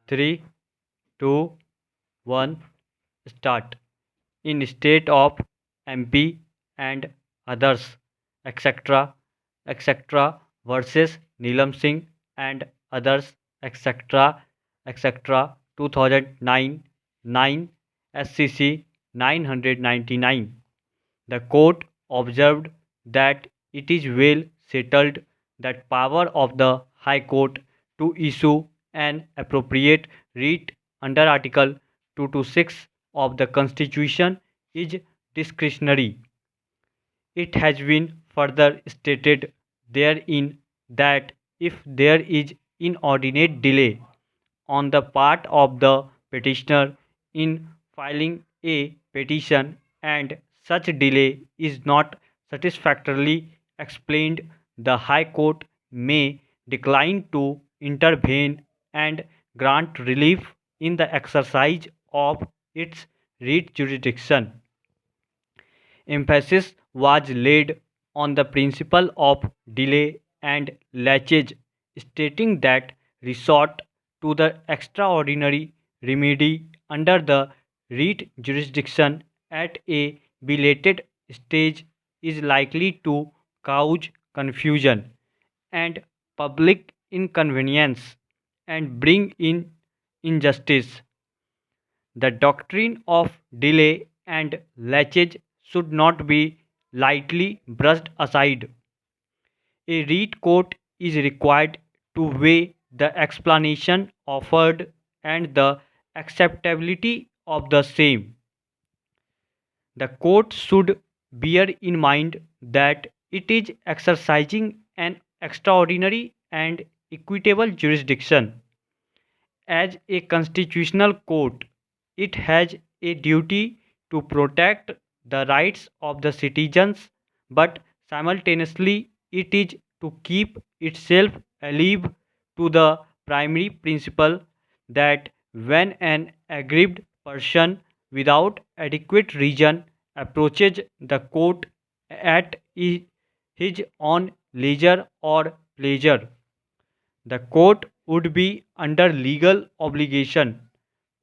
3, 2, 1, start. In state of MP and others, etc., etc., versus Neelam Singh and others, etc., etc., 2009, 9 SCC 999. The court observed that it is well settled that power of the High Court to issue an appropriate writ under Article 226 of the Constitution is discretionary. It has been further stated therein that if there is inordinate delay on the part of the petitioner in filing a petition and such delay is not satisfactorily explained, the High Court may decline to intervene and grant relief in the exercise of its writ jurisdiction. Emphasis was laid on the principle of delay and laches, stating that resort to the extraordinary remedy under the writ jurisdiction at a belated stage is likely to cause confusion and public inconvenience and bring in injustice. The doctrine of delay and laches should not be lightly brushed aside. A reed court is required to weigh the explanation offered and the acceptability of the same. The court should bear in mind that it is exercising an extraordinary and equitable jurisdiction. As a constitutional court, it has a duty to protect the rights of the citizens, but simultaneously it is to keep itself alive to the primary principle that when an aggrieved person without adequate reason approaches the court at his own leisure or pleasure, the court would be under legal obligation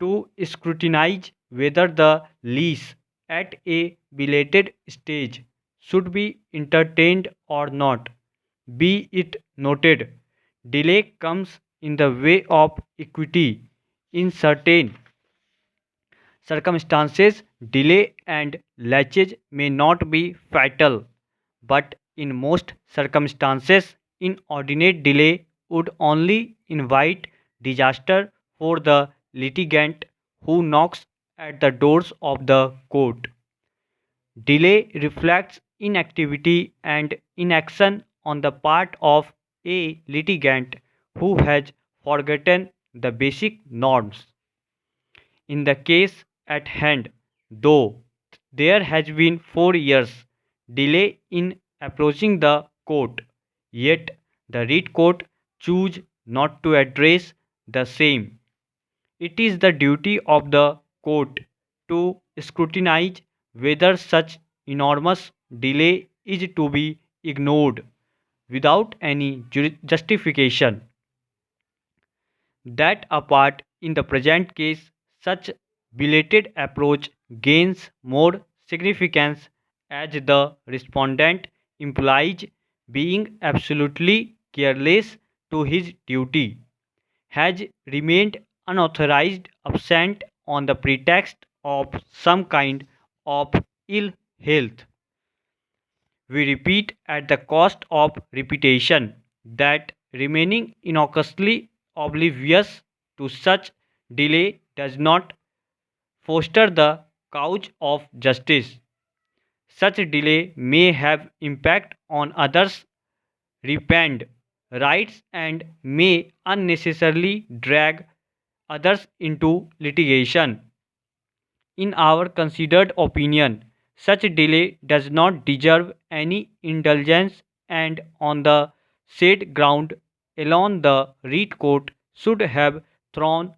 to scrutinize whether the lease at a belated stage should be entertained or not. Be it noted, delay comes in the way of equity. In certain circumstances, delay and laches may not be fatal, but in most circumstances, inordinate delay would only invite disaster for the litigant who knocks at the doors of the court. Delay reflects inactivity and inaction on the part of a litigant who has forgotten the basic norms. In the case at hand, though there has been 4 years delay in approaching the court, yet the writ court choose not to address the same. It is the duty of the court to scrutinize whether such enormous delay is to be ignored without any justification. That apart, in the present case, such belated approach gains more significance as the respondent implies being absolutely careless to his duty, has remained unauthorized absent on the pretext of some kind of ill health. We repeat at the cost of repetition that remaining innocuously oblivious to such delay does not foster the cause of justice. Such delay may have impact on others' repend rights and may unnecessarily drag others into litigation. In our considered opinion, such delay does not deserve any indulgence, and on the said ground alone, the writ court should have thrown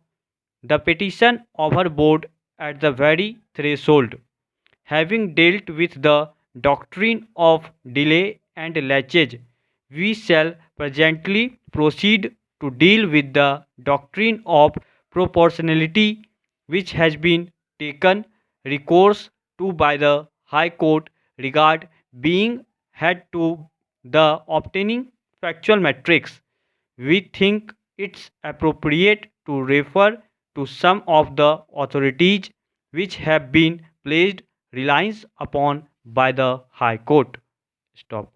the petition overboard at the very threshold. Having dealt with the doctrine of delay and laches, we shall presently proceed to deal with the doctrine of proportionality which has been taken recourse to by the High Court regard being had to the obtaining factual metrics, we think it's appropriate to refer to some of the authorities which have been placed reliance upon by the High Court. Stop.